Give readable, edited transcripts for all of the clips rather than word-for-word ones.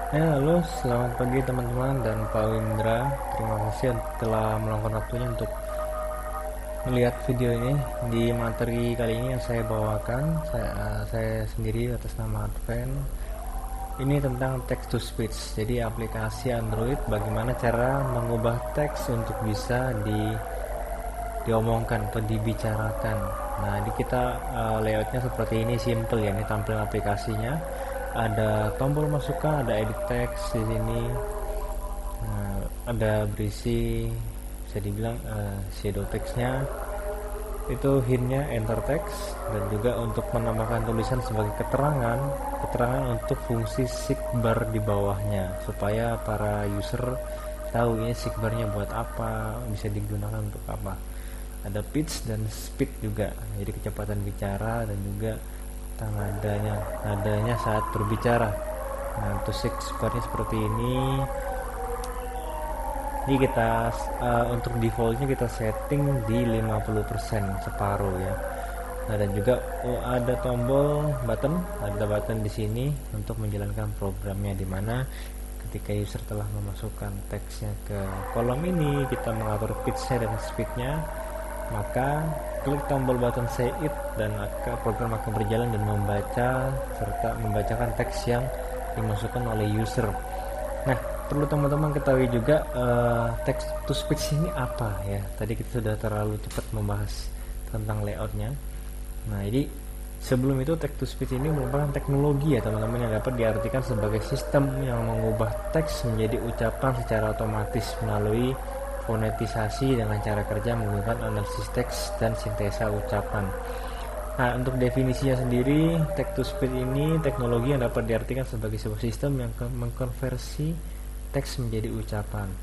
Halo, selamat pagi teman-teman dan Pak Windra. Terima kasih telah meluangkan waktunya untuk melihat video ini. Di materi kali ini yang saya bawakan, saya sendiri atas nama Adven. Ini tentang text to speech. Jadi aplikasi Android bagaimana cara mengubah teks untuk bisa diomongkan atau dibicarakan. Nah, di kita layoutnya seperti ini, simple ya. Ini tampilan aplikasinya. Ada tombol masukkan, ada edit text di sini. Nah, ada berisi, bisa dibilang shadow textnya itu, hintnya enter text, dan juga untuk menambahkan tulisan sebagai keterangan untuk fungsi sidebar di bawahnya supaya para user tahu ini sidebarnya buat apa, bisa digunakan untuk apa. Ada pitch dan speed juga, jadi kecepatan bicara dan juga nadanya saat berbicara. Nah, untuk sidebarnya seperti ini. Ini kita untuk defaultnya kita setting di 50%, separuh ya. Nah, dan juga ada ada button di sini untuk menjalankan programnya, di mana ketika user telah memasukkan teksnya ke kolom ini, kita mengatur pitch-nya dan speed-nya, maka klik tombol button say it dan maka program akan berjalan dan membaca serta membacakan teks yang dimasukkan oleh user. Nah, perlu teman-teman ketahui juga text to speech ini apa ya. Tadi kita sudah terlalu cepat membahas tentang layoutnya. Nah, jadi sebelum itu text to speech ini merupakan teknologi ya teman-teman, yang dapat diartikan sebagai sistem yang mengubah teks menjadi ucapan secara otomatis melalui fonetisasi dengan cara kerja menggunakan analisis teks dan sintesa ucapan. Nah, untuk definisinya sendiri, text to speech ini teknologi yang dapat diartikan sebagai sebuah sistem yang mengkonversi teks menjadi ucapan.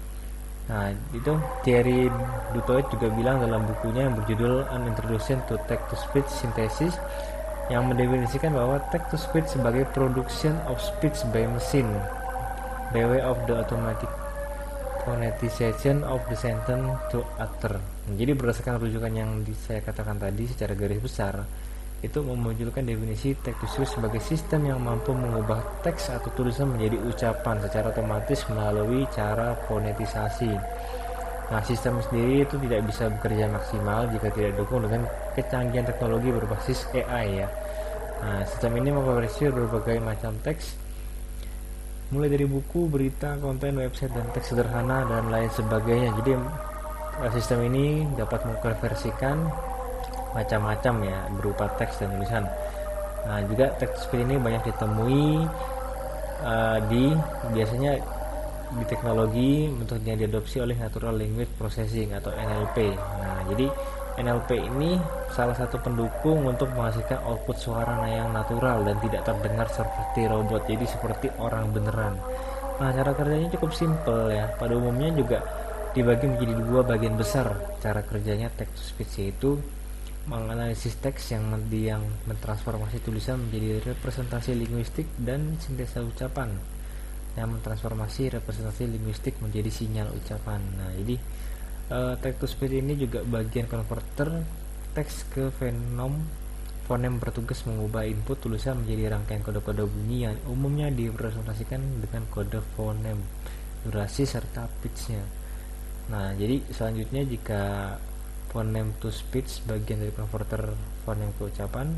Nah, itu Thierry Dutoit juga bilang dalam bukunya yang berjudul An Introduction to Text to Speech Synthesis, yang mendefinisikan bahwa text to speech sebagai production of speech by machine by way of the automatic phonetization of the sentence to utter. Jadi berdasarkan rujukan yang saya katakan tadi secara garis besar, itu memunculkan definisi text to speech sebagai sistem yang mampu mengubah teks atau tulisan menjadi ucapan secara otomatis melalui cara fonetisasi. Nah, sistem sendiri itu tidak bisa bekerja maksimal jika tidak didukung dengan kecanggihan teknologi berbasis AI ya. Nah, sistem ini mengkonversi berbagai macam teks, mulai dari buku, berita, konten, website, dan teks sederhana dan lain sebagainya. Jadi sistem ini dapat mengkonversikan macam-macam ya, berupa teks dan tulisan. Nah, juga teks seperti ini banyak ditemui biasanya di teknologi untuk yang diadopsi oleh Natural Language Processing atau NLP. Nah, jadi NLP ini salah satu pendukung untuk menghasilkan output suara yang natural dan tidak terdengar seperti robot, jadi seperti orang beneran. Nah, cara kerjanya cukup simpel ya. Pada umumnya juga dibagi menjadi dua bagian besar cara kerjanya text to speech, yaitu menganalisis teks yang mentransformasi tulisan menjadi representasi linguistik, dan sintesa ucapan yang mentransformasi representasi linguistik menjadi sinyal ucapan. Nah, jadi text to speech ini juga bagian konverter teks ke fonem, bertugas mengubah input tulisan menjadi rangkaian kode-kode bunyi yang umumnya direpresentasikan dengan kode fonem, durasi, serta pitch-nya. Nah, jadi selanjutnya jika phoneme to speech, bagian dari konverter fonem ke ucapan,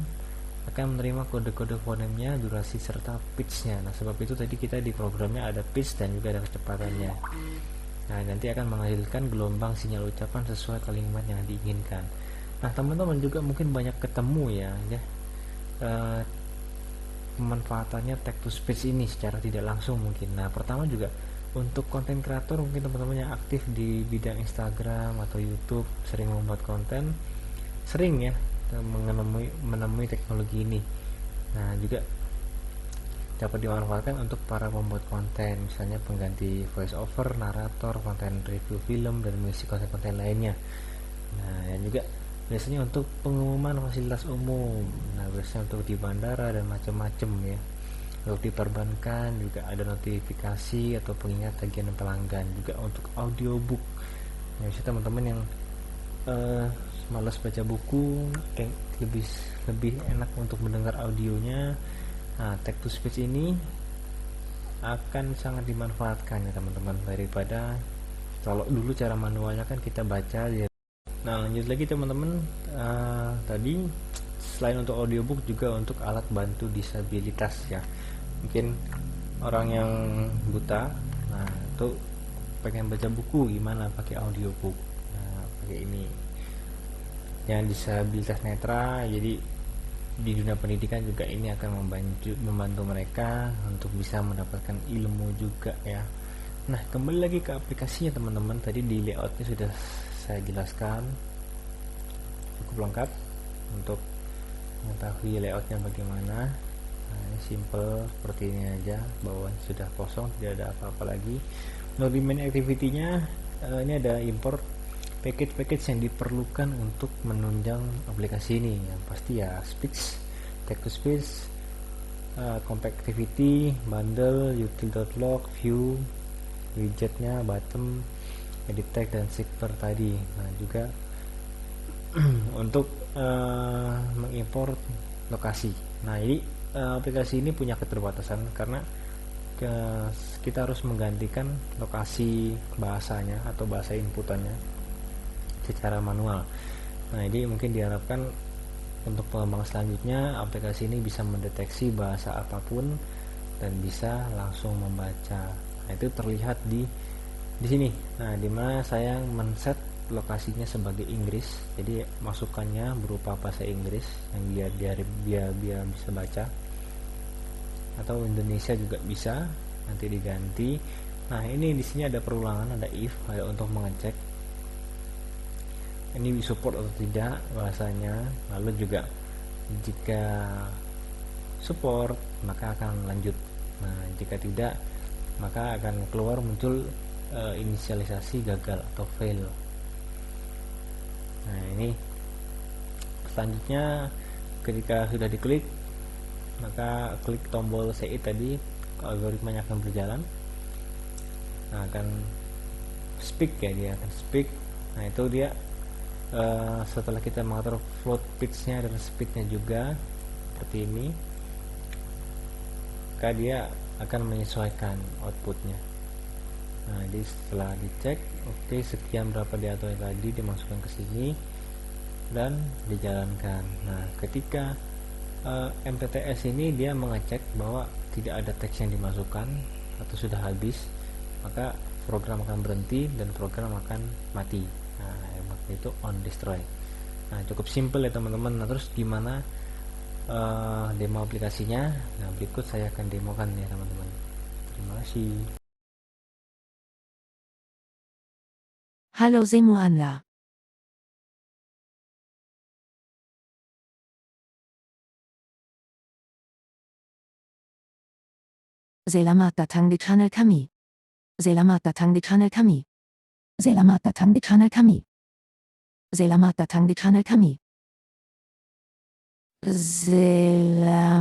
akan menerima kode-kode fonemnya, durasi, serta pitch-nya. Nah, sebab itu tadi kita di programnya ada pitch dan juga ada kecepatannya. Nah, nanti akan menghasilkan gelombang sinyal ucapan sesuai kalimat yang diinginkan. Nah, teman-teman juga mungkin banyak ketemu ya pemanfaatannya text to speech ini secara tidak langsung mungkin. Nah, pertama juga untuk konten kreator, mungkin teman-teman yang aktif di bidang Instagram atau YouTube, sering membuat konten, sering ya menemui teknologi ini. Nah, juga dapat dimanfaatkan untuk para pembuat konten, misalnya pengganti voice over, narator, konten review film, dan mengisi konten-konten lainnya. Nah, dan juga biasanya untuk pengumuman fasilitas umum, nah biasanya untuk di bandara dan macam-macam ya. Untuk di perbankan juga ada notifikasi atau pengingat tagihan pelanggan. Juga untuk audiobook, nah bisa teman-teman yang malas baca buku, lebih enak untuk mendengar audionya. Nah, text to speech ini akan sangat dimanfaatkan ya teman-teman, daripada kalau dulu cara manualnya kan kita baca ya. Nah lanjut lagi teman-teman, tadi selain untuk audiobook juga untuk alat bantu disabilitas ya, mungkin orang yang buta, nah itu pengen baca buku gimana pakai audiobook, nah pakai ini. Yang disabilitas netra, jadi di dunia pendidikan juga ini akan membantu mereka untuk bisa mendapatkan ilmu juga ya. Nah kembali lagi ke aplikasinya teman-teman, tadi di layoutnya sudah saya jelaskan cukup lengkap untuk mengetahui layoutnya bagaimana. Nah ini simple seperti ini aja, bawah sudah kosong, tidak ada apa-apa lagi. Untuk di main activity-nya, ini ada import package-package yang diperlukan untuk menunjang aplikasi ini. Yang pasti ya speech, text to speech, compact activity, bundle, util.log, view, widgetnya, button, edit text, dan seeker tadi. Nah juga untuk mengimport lokasi. Nah jadi aplikasi ini punya keterbatasan karena kita harus menggantikan lokasi bahasanya atau bahasa inputannya secara manual. Nah jadi mungkin diharapkan untuk pengembangan selanjutnya aplikasi ini bisa mendeteksi bahasa apapun dan bisa langsung membaca. Nah itu terlihat di sini. Nah dimana saya men-set lokasinya sebagai Inggris, jadi masukannya berupa bahasa Inggris yang biar bisa baca, atau Indonesia juga bisa nanti diganti. Nah ini di sini ada perulangan, ada if, ada untuk mengecek ini support atau tidak bahasanya. Lalu juga jika support maka akan lanjut, nah jika tidak maka akan keluar muncul inisialisasi gagal atau fail. Nah ini selanjutnya ketika sudah diklik maka klik tombol CI tadi, algoritmanya akan berjalan. Nah akan speak ya, dia akan speak. Nah itu dia setelah kita mengatur float pitch-nya dan speed-nya juga seperti ini, maka dia akan menyesuaikan outputnya. Nah jadi setelah dicek, oke sekian berapa diatur tadi dimasukkan ke sini dan dijalankan. Nah ketika MTTS ini dia mengecek bahwa tidak ada teks yang dimasukkan atau sudah habis, maka program akan berhenti dan program akan mati. Nah itu on destroy. Nah cukup simple ya teman-teman. Nah terus gimana demo aplikasinya? Nah berikut saya akan demokan ya teman-teman. Terima kasih. Halo semuanya. Selamat datang di channel kami. Selamat datang di channel kami. Selamat datang di channel kami. Selamat datang di channel kami. Selamat